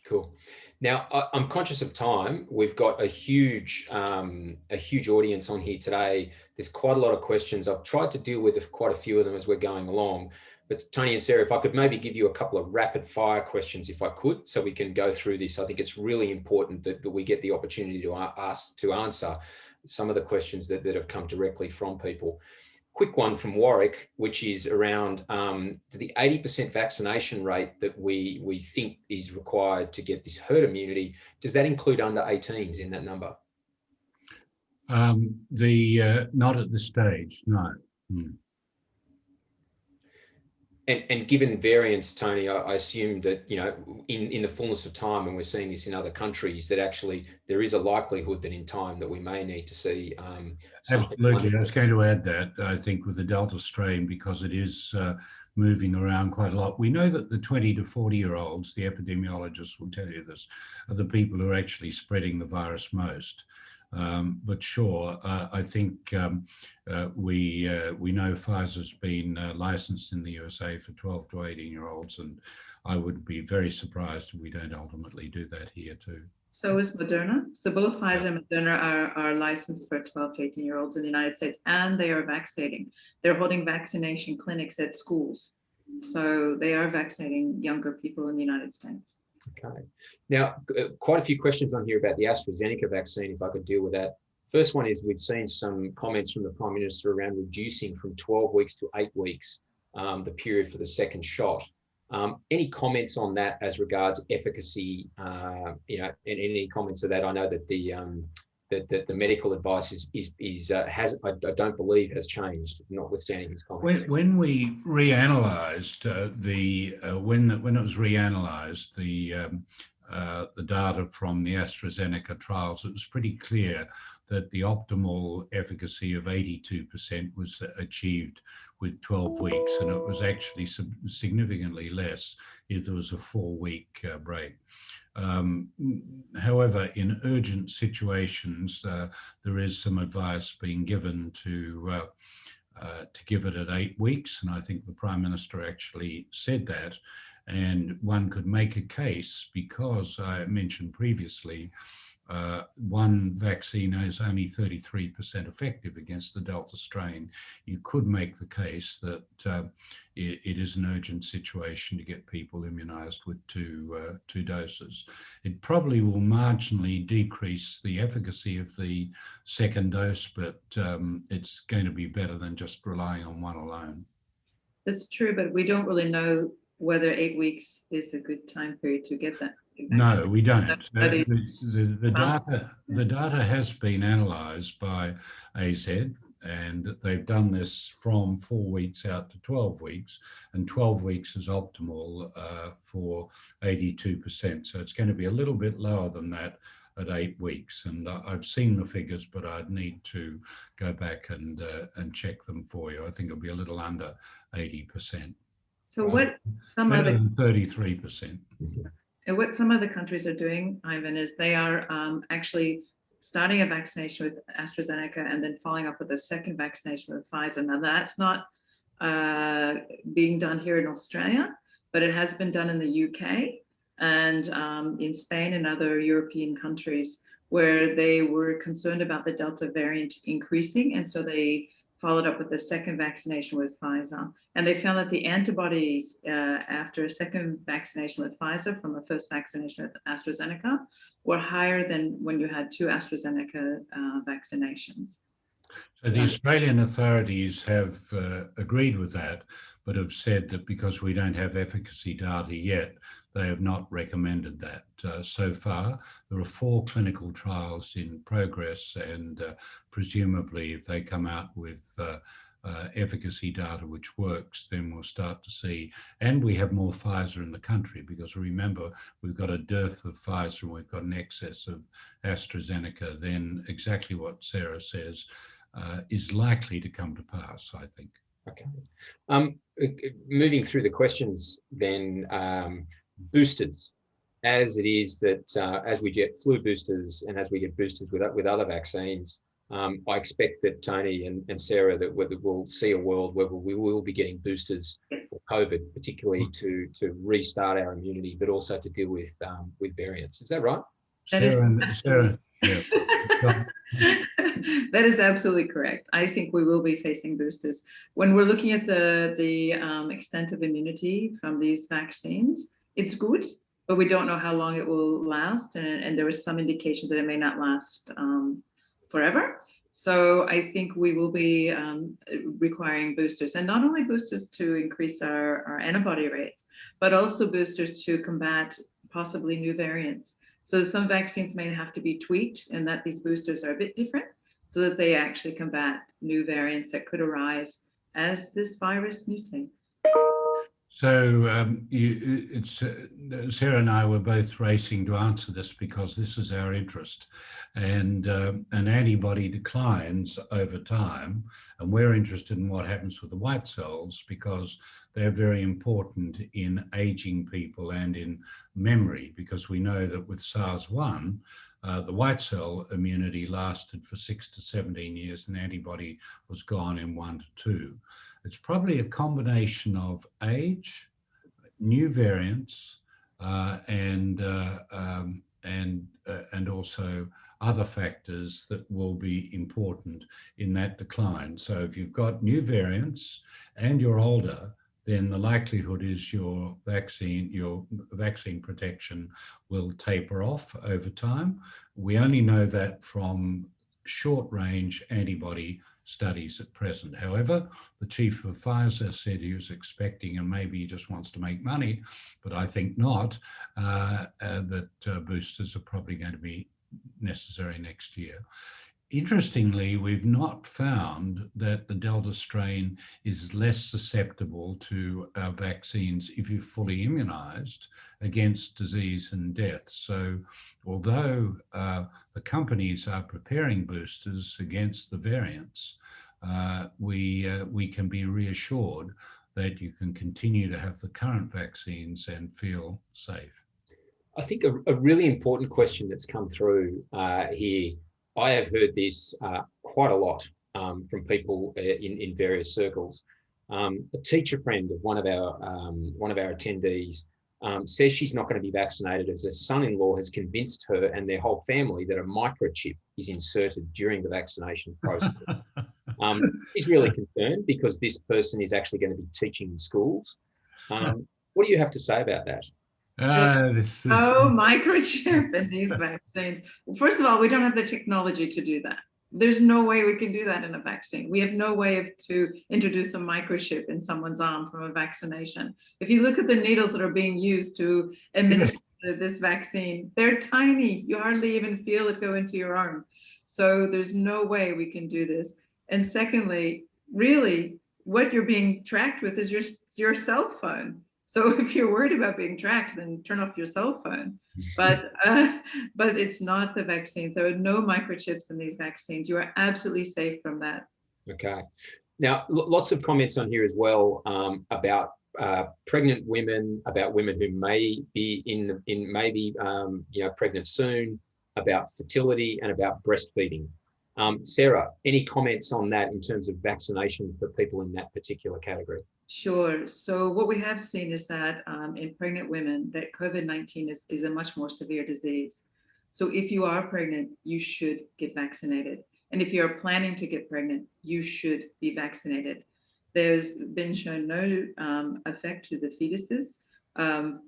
Cool. Now, I'm conscious of time. We've got a huge audience on here today. There's quite a lot of questions. I've tried to deal with quite a few of them as we're going along. But Tony and Sarah, if I could maybe give you a couple of rapid fire questions, if I could, so we can go through this. I think it's really important that we get the opportunity to answer some of the questions that have come directly from people. Quick one from Warwick, which is around the 80% vaccination rate that we think is required to get this herd immunity. Does that include under 18s in that number? Not at this stage, no. And given variants, Tony, I assume that, you know, in the fullness of time, and we're seeing this in other countries, that actually there is a likelihood that in time that we may need to see Absolutely. I was going to add that, I think, with the Delta strain, because it is moving around quite a lot. We know that the 20 to 40-year-olds, the epidemiologists will tell you this, are the people who are actually spreading the virus most. But sure, I think we know Pfizer's been licensed in the USA for 12 to 18-year-olds, and I would be very surprised if we don't ultimately do that here too. So is Moderna. So both Pfizer and Moderna are licensed for 12 to 18-year-olds in the United States, and they are vaccinating. They're holding vaccination clinics at schools. So they are vaccinating younger people in the United States. Okay. Now, quite a few questions on here about the AstraZeneca vaccine, if I could deal with that. First one is, we've seen some comments from the Prime Minister around reducing from 12 weeks to 8 weeks the period for the second shot. Any comments on that as regards efficacy? You know, and any comments of that? I know that the medical advice I don't believe has changed, notwithstanding his comments. When we reanalyzed when it was reanalyzed the data from the AstraZeneca trials, it was pretty clear that the optimal efficacy of 82% was achieved with 12 weeks, and it was actually significantly less if there was a 4-week break. However, in urgent situations, there is some advice being given to give it at 8 weeks, and I think the Prime Minister actually said that. And one could make a case, because I mentioned previously, one vaccine is only 33% effective against the Delta strain. You could make the case that it is an urgent situation to get people immunized with two doses. It probably will marginally decrease the efficacy of the second dose, but it's going to be better than just relying on one alone. That's true, but we don't really know whether 8 weeks is a good time period to get that. No, we don't. The data has been analysed by AZ, and they've done this from 4 weeks out to 12 weeks, and 12 weeks is optimal for 82%. So it's going to be a little bit lower than that at 8 weeks. And I've seen the figures, but I'd need to go back and check them for you. I think it'll be a little under 80%. So what some better other than 33%. and what some other countries are doing, Ivan, is they are actually starting a vaccination with AstraZeneca and then following up with a second vaccination with Pfizer. Now that's not being done here in Australia, but it has been done in the UK and in Spain and other European countries where they were concerned about the Delta variant increasing. And so they followed up with the second vaccination with Pfizer. And they found that the antibodies after a second vaccination with Pfizer from the first vaccination with AstraZeneca were higher than when you had 2 AstraZeneca vaccinations. So the Australian authorities have agreed with that, but have said that because we don't have efficacy data yet, they have not recommended that so far. There are 4 clinical trials in progress, and presumably if they come out with efficacy data which works, then we'll start to see. And we have more Pfizer in the country, because remember, we've got a dearth of Pfizer and we've got an excess of AstraZeneca. Then exactly what Sarah says is likely to come to pass, I think. Okay. Moving through the questions then, boosters, as it is that as we get flu boosters and as we get boosters with other vaccines, I expect that Tony and Sarah, that we'll see a world where we will be getting boosters for COVID, particularly to restart our immunity, but also to deal with variants. Is that right? Sarah, yeah. That is absolutely correct. I think we will be facing boosters. When we're looking at the extent of immunity from these vaccines, it's good, but we don't know how long it will last. And there are some indications that it may not last forever. So I think we will be requiring boosters, and not only boosters to increase our antibody rates, but also boosters to combat possibly new variants. So some vaccines may have to be tweaked, and that these boosters are a bit different so that they actually combat new variants that could arise as this virus mutates. So Sarah and I were both racing to answer this because this is our interest, and an antibody declines over time, and we're interested in what happens with the white cells because they're very important in aging people and in memory, because we know that with SARS-1, the white cell immunity lasted for 6 to 17 years and antibody was gone in 1 to 2. It's probably a combination of age, new variants, and also other factors that will be important in that decline. So if you've got new variants and you're older, then the likelihood is your vaccine protection will taper off over time. We only know that from short-range antibody studies at present. However, the chief of Pfizer said he was expecting, and maybe he just wants to make money, but I think not, that boosters are probably going to be necessary next year. Interestingly, we've not found that the Delta strain is less susceptible to our vaccines if you're fully immunized against disease and death. So although the companies are preparing boosters against the variants, we can be reassured that you can continue to have the current vaccines and feel safe. I think a really important question that's come through here, I have heard this quite a lot from people in various circles. A teacher friend of one of our attendees says she's not going to be vaccinated as her son-in-law has convinced her and their whole family that a microchip is inserted during the vaccination process. She's really concerned because this person is actually going to be teaching in schools. What do you have to say about that? Microchip in these vaccines. Well, first of all, we don't have the technology to do that. There's no way we can do that in a vaccine. We have no way to introduce a microchip in someone's arm from a vaccination. If you look at the needles that are being used to administer this vaccine, they're tiny. You hardly even feel it go into your arm. So there's no way we can do this. And secondly, really, what you're being tracked with is your cell phone. So if you're worried about being tracked, then turn off your cell phone. But it's not the vaccines. There are no microchips in these vaccines. You are absolutely safe from that. Okay. Now, lots of comments on here as well about pregnant women, about women who may be pregnant soon, about fertility, and about breastfeeding. Sarah, any comments on that in terms of vaccination for people in that particular category? Sure. So what we have seen is that in pregnant women, that COVID-19 is a much more severe disease. So if you are pregnant, you should get vaccinated. And if you're planning to get pregnant, you should be vaccinated. There's been shown no effect to the fetuses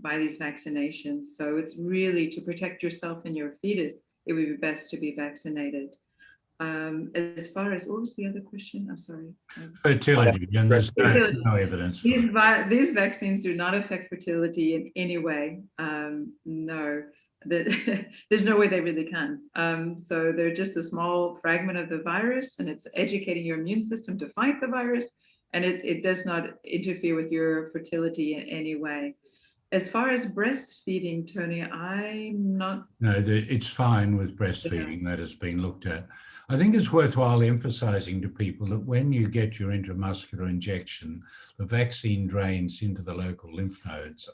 by these vaccinations. So it's really to protect yourself and your fetus, it would be best to be vaccinated. As far as, what was the other question? I'm sorry. Fertility, and there's no evidence for it. These vaccines do not affect fertility in any way. No, there's no way they really can. So they're just a small fragment of the virus, and it's educating your immune system to fight the virus, and it does not interfere with your fertility in any way. As far as breastfeeding, Tony, I'm not... No, it's fine with breastfeeding. That has been looked at. I think it's worthwhile emphasizing to people that when you get your intramuscular injection, the vaccine drains into the local lymph nodes,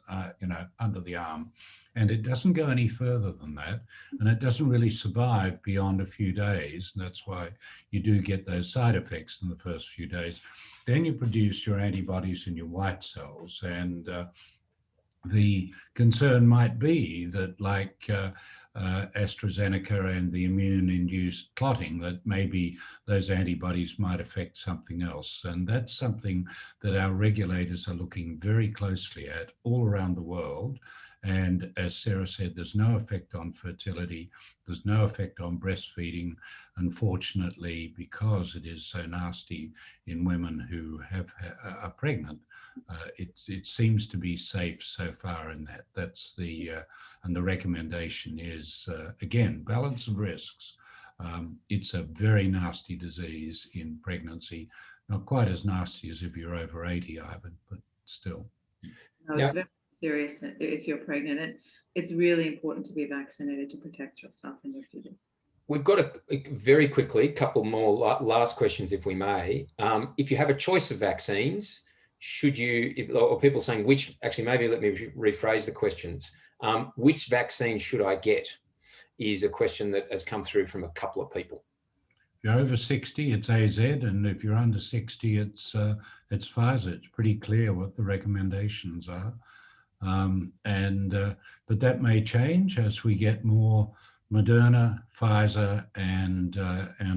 under the arm, and it doesn't go any further than that, and it doesn't really survive beyond a few days. And that's why you do get those side effects in the first few days. Then you produce your antibodies and your white cells, and the concern might be that, like AstraZeneca and the immune-induced clotting, that maybe those antibodies might affect something else. And that's something that our regulators are looking very closely at all around the world. And as Sarah said, there's no effect on fertility, there's no effect on breastfeeding, unfortunately, because it is so nasty in women who are pregnant. It seems to be safe so far in that. That's and the recommendation is, again, balance of risks. It's a very nasty disease in pregnancy, not quite as nasty as if you're over 80, Ivan, but still. No, it's very serious if you're pregnant. And it's really important to be vaccinated to protect yourself and your fetus. We've got very quickly, a couple more last questions, if we may. If you have a choice of vaccines, should you, or people saying which, actually, maybe let me rephrase the questions. Which vaccine should I get is a question that has come through from a couple of people. If you're over 60, it's AZ, and if you're under 60, it's Pfizer. It's pretty clear what the recommendations are. But that may change as we get more Moderna, Pfizer, and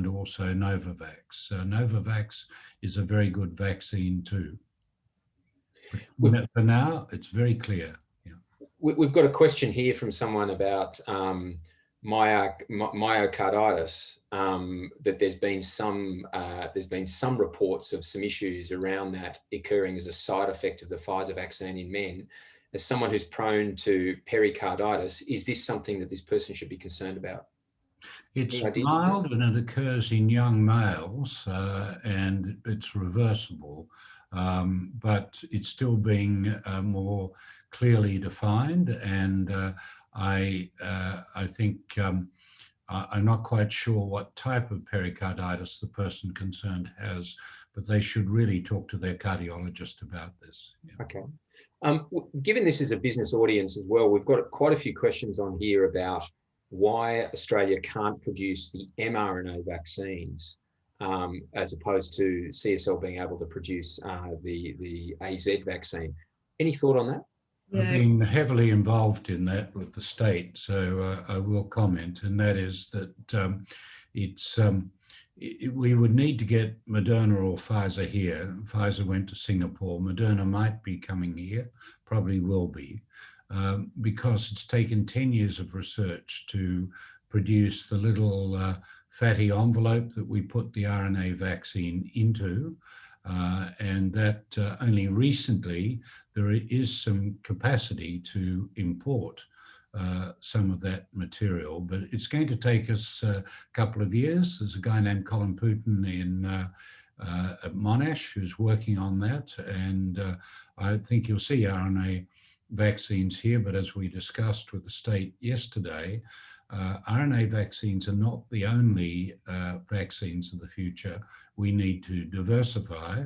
also Novavax. Novavax is a very good vaccine too. For now, it's very clear. Yeah. We've got a question here from someone about myocarditis. That there's been some reports of some issues around that occurring as a side effect of the Pfizer vaccine in men. As someone who's prone to pericarditis, is this something that this person should be concerned about? It's mild and it occurs in young males, and it's reversible, but it's still being more clearly defined. And I think I'm not quite sure what type of pericarditis the person concerned has, but they should really talk to their cardiologist about this. Yeah. Okay. Given this is a business audience as well, we've got quite a few questions on here about why Australia can't produce the mRNA vaccines as opposed to CSL being able to produce the AZ vaccine. Any thought on that? Yeah. I've been heavily involved in that with the state, so I will comment, and that is that we would need to get Moderna or Pfizer here. Pfizer went to Singapore. Moderna might be coming here, probably will be, because it's taken 10 years of research to produce the little fatty envelope that we put the RNA vaccine into. And that only recently there is some capacity to import some of that material, but it's going to take us a couple of years. There's a guy named Colin Putin at Monash who's working on that, and I think you'll see RNA vaccines here, but as we discussed with the state yesterday, RNA vaccines are not the only vaccines of the future. We need to diversify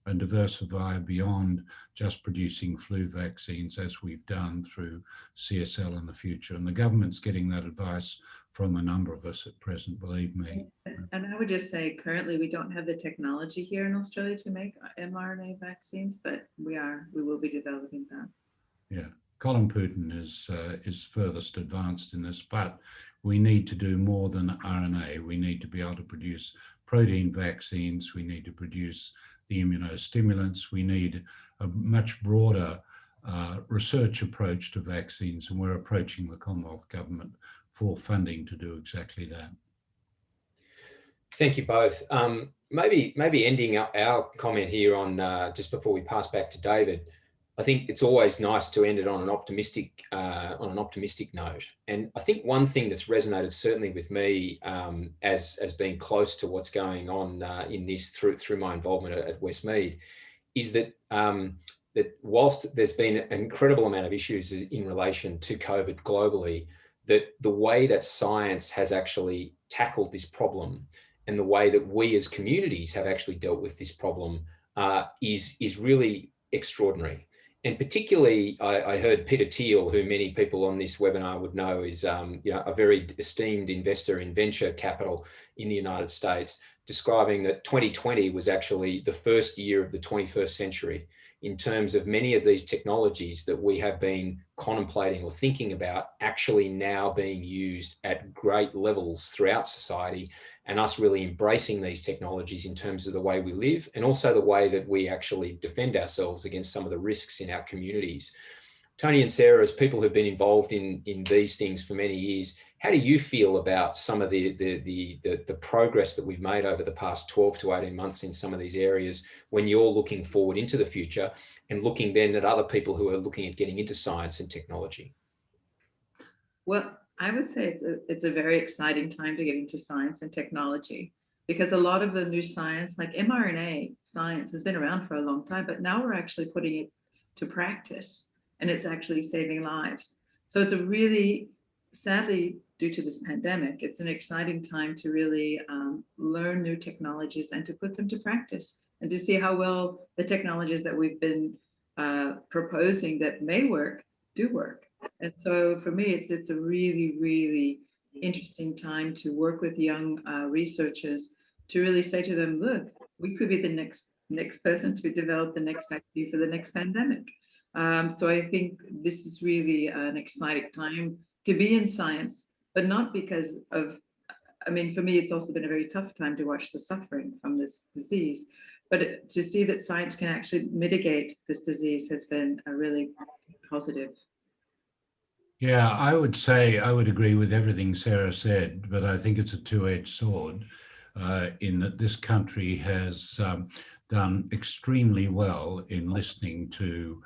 and diversify beyond just producing flu vaccines as we've done through CSL in the future. And the government's getting that advice from a number of us at present, believe me. And I would just say currently we don't have the technology here in Australia to make mRNA vaccines, but we will be developing that. Yeah, Colin Putin is furthest advanced in this, but we need to do more than RNA. We need to be able to produce protein vaccines. We need to produce the immunostimulants. We need a much broader research approach to vaccines, and we're approaching the Commonwealth Government for funding to do exactly that. Thank you both. Maybe ending our comment here on just before we pass back to David, I think it's always nice to end it on an optimistic note. And I think one thing that's resonated certainly with me as being close to what's going on in this through my involvement at Westmead is that that whilst there's been an incredible amount of issues in relation to COVID globally, that the way that science has actually tackled this problem and the way that we as communities have actually dealt with this problem is really extraordinary. And particularly, I heard Peter Thiel, who many people on this webinar would know is a very esteemed investor in venture capital in the United States, describing that 2020 was actually the first year of the 21st century in terms of many of these technologies that we have been contemplating or thinking about actually now being used at great levels throughout society, and us really embracing these technologies in terms of the way we live and also the way that we actually defend ourselves against some of the risks in our communities. Tony and Sarah, as people who've been involved in these things for many years, how do you feel about some of the progress that we've made over the past 12 to 18 months in some of these areas when you're looking forward into the future and looking then at other people who are looking at getting into science and technology? Well, I would say it's a very exciting time to get into science and technology, because a lot of the new science, like mRNA science, has been around for a long time, but now we're actually putting it to practice and it's actually saving lives. So it's a really, sadly, due to this pandemic, it's an exciting time to really learn new technologies and to put them to practice and to see how well the technologies that we've been proposing that may work do work. And so for me, it's a really, really interesting time to work with young researchers to really say to them, look, we could be the next person to develop the next vaccine for the next pandemic. So I think this is really an exciting time to be in science, but not because of, I mean, for me, it's also been a very tough time to watch the suffering from this disease, but to see that science can actually mitigate this disease has been a really positive. Yeah, I would say I would agree with everything Sarah said, but I think it's a two-edged sword in that this country has done extremely well in listening to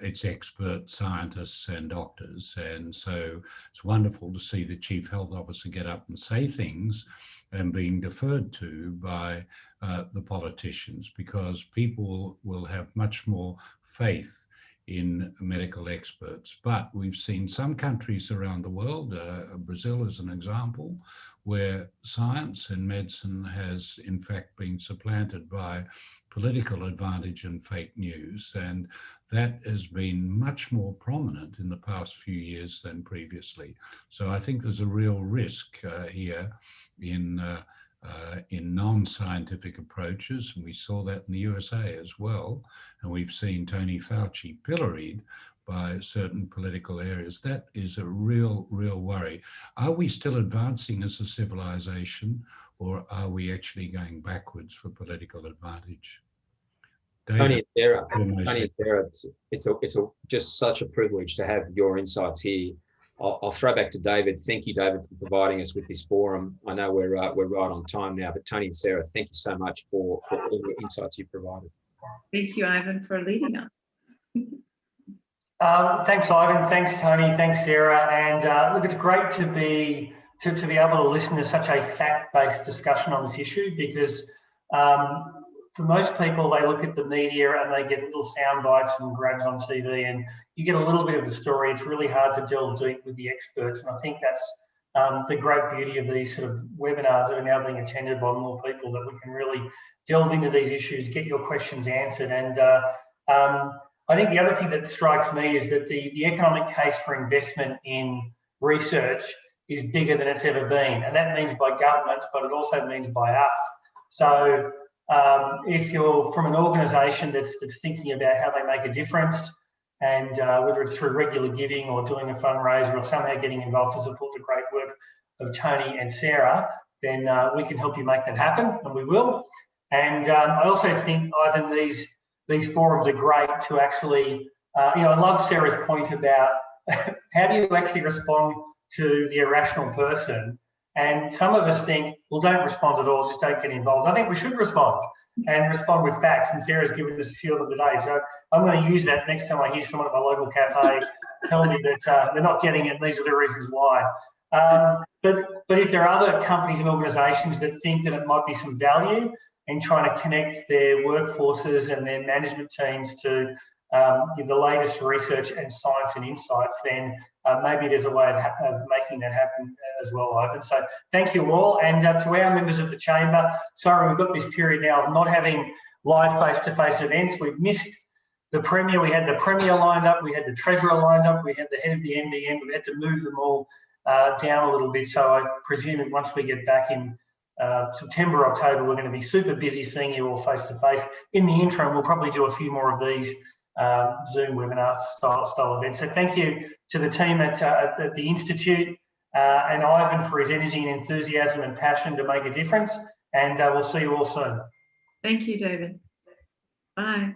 its expert scientists and doctors. And so it's wonderful to see the Chief Health Officer get up and say things and being deferred to by the politicians, because people will have much more faith in medical experts. But we've seen some countries around the world, Brazil as an example, where science and medicine has in fact been supplanted by political advantage and fake news. And that has been much more prominent in the past few years than previously. So I think there's a real risk here in non-scientific approaches, and we saw that in the USA as well, and we've seen Tony Fauci pilloried by certain political areas. That is a real worry. Are we still advancing as a civilization, or are we actually going backwards for political advantage? Tony and Sarah, it's just such a privilege to have your insights here. I'll throw back to David. Thank you, David, for providing us with this forum. I know we're right on time now, but Tony and Sarah, thank you so much for all the insights you provided. Thank you, Ivan, for leading us. Thanks, Ivan. Thanks, Tony. Thanks, Sarah. And look, it's great to be able to listen to such a fact-based discussion on this issue, because for most people, they look at the media and they get little sound bites and grabs on TV, and you get a little bit of the story. It's really hard to delve deep with the experts, and I think that's the great beauty of these sort of webinars that are now being attended by more people, that we can really delve into these issues, get your questions answered. And I think the other thing that strikes me is that the economic case for investment in research is bigger than it's ever been. And that means by governments, but it also means by us. So if you're from an organisation that's thinking about how they make a difference, and whether it's through regular giving or doing a fundraiser or somehow getting involved to support the great work of Tony and Sarah, then we can help you make that happen, and we will. And I also think, Ivan, these forums are great to actually, I love Sarah's point about how do you actually respond to the irrational person? And some of us think, well, don't respond at all, just don't get involved. I think we should respond and respond with facts. And Sarah's given us a few of them today. So I'm going to use that next time I hear someone at my local cafe tell me that they're not getting it and these are the reasons why. But if there are other companies and organisations that think that it might be some value in trying to connect their workforces and their management teams to the latest research and science and insights, then maybe there's a way of making that happen as well, Ivan. So thank you all. And to our members of the chamber, sorry, we've got this period now of not having live face-to-face events. We've missed the Premier. We had the Premier lined up, we had the Treasurer lined up, we had the head of the NBN. We've had to move them all down a little bit. So I presume that once we get back in September, October, we're going to be super busy seeing you all face-to-face. In the interim, we'll probably do a few more of these Zoom webinar style events. So thank you to the team at the Institute and Ivan for his energy and enthusiasm and passion to make a difference. And we'll see you all soon. Thank you, David. Bye.